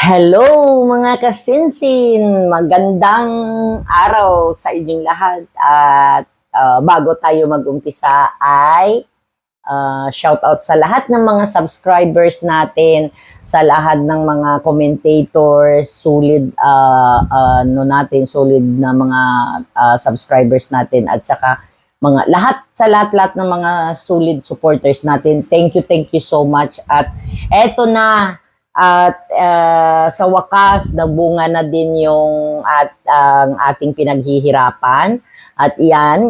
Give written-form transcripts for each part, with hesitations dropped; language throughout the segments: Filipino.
Hello mga kasinsin! Magandang araw sa inyong lahat at bago tayo mag-umpisa ay shout out sa lahat ng mga subscribers natin, sa lahat ng mga commentators, solid na mga subscribers natin at saka mga lahat ng mga solid supporters natin. Thank you so much at eto na. At sa wakas, nagbunga na din yung ang ating pinaghihirapan. At yan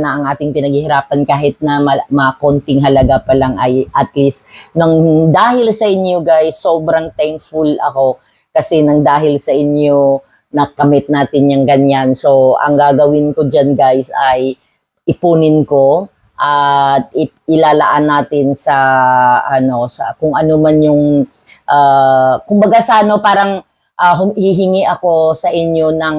na ang ating pinaghihirapan kahit na konting halaga pa lang ay at least dahil sa inyo guys, sobrang thankful ako kasi dahil sa inyo nakamit natin yung ganyan. So, ang gagawin ko dyan guys ay ipunin ko at ilalaan natin sa sa kung ano man yung kumbaga sa parang hihingi ako sa inyo ng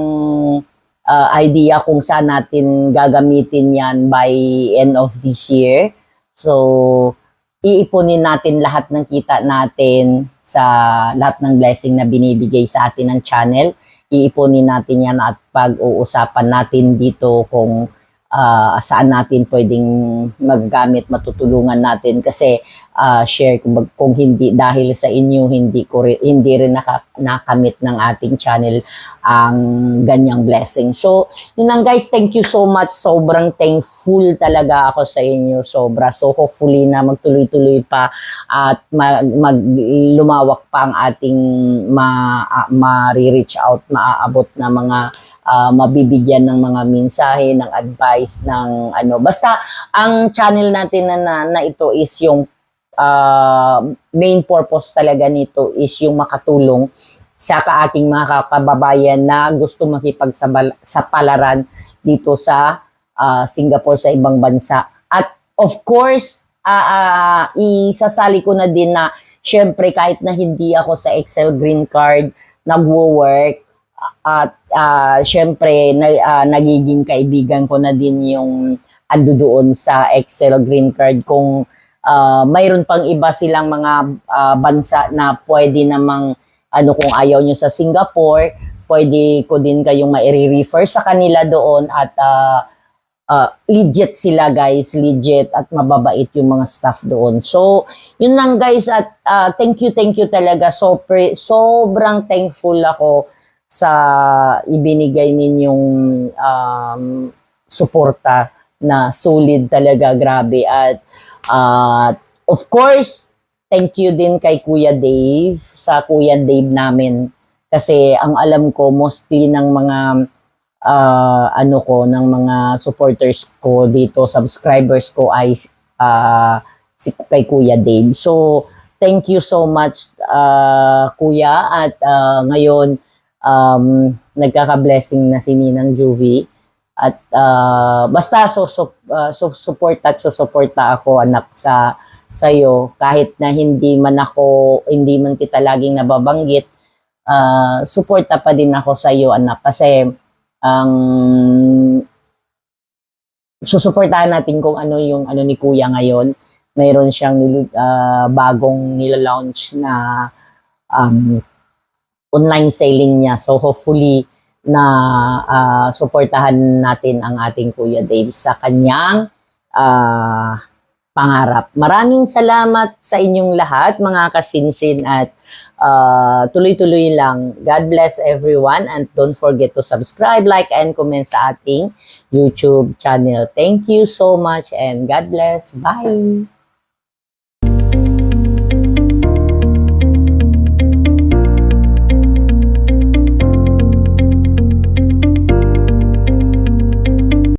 idea kung saan natin gagamitin yan by end of this year. So iipunin natin lahat ng kita natin sa lahat ng blessing na binibigay sa atin ng channel. Iipunin natin yan at pag-uusapan natin dito kung saan natin pwedeng magagamit, matutulungan natin kasi share kung hindi dahil sa inyo hindi rin nakamit ng ating channel ang ganyang blessing. So yun lang guys, thank you so much, sobrang thankful talaga ako sa inyo, sobra. So hopefully na magtuloy-tuloy pa at lumawak pa ang ating ma-reach out, maaabot na mga mabibigyan ng mga mensahe, ng advice, ng basta ang channel natin na ito is yung main purpose talaga nito is yung makatulong sa ating mga kababayan na gusto makipagsapalaran dito sa Singapore, sa ibang bansa. At of course, isasali ko na din na syempre kahit na hindi ako sa Excel Green Card nagwo-work, at syempre nagiging kaibigan ko na din yung ando doon sa Excel Green Card. Kung mayroon pang iba silang mga bansa na pwede namang kung ayaw nyo sa Singapore, pwede ko din kayong ma-refer sa kanila doon at legit sila guys, legit at mababait yung mga staff doon. So yun lang guys at thank you talaga, sobrang thankful ako sa ibinigay ninyong suporta na solid talaga, grabe. At of course, thank you din kay Kuya Dave, sa Kuya Dave namin. Kasi ang alam ko, mostly ng mga ng mga supporters ko dito, subscribers ko ay kay Kuya Dave. So, thank you so much Kuya. At ngayon, nagkaka-blessing na si Ninang Juvie at basta susuporta ako anak sa iyo kahit na hindi man kita laging nababanggit, suporta pa din ako sa iyo anak kasi susuportahan natin kung ano yung ni Kuya ngayon. Mayroon siyang bagong nila-launch na online selling niya. So hopefully na suportahan natin ang ating Kuya Dave sa kanyang pangarap. Maraming salamat sa inyong lahat mga kasinsin at tuloy-tuloy lang. God bless everyone and don't forget to subscribe, like, and comment sa ating YouTube channel. Thank you so much and God bless. Bye!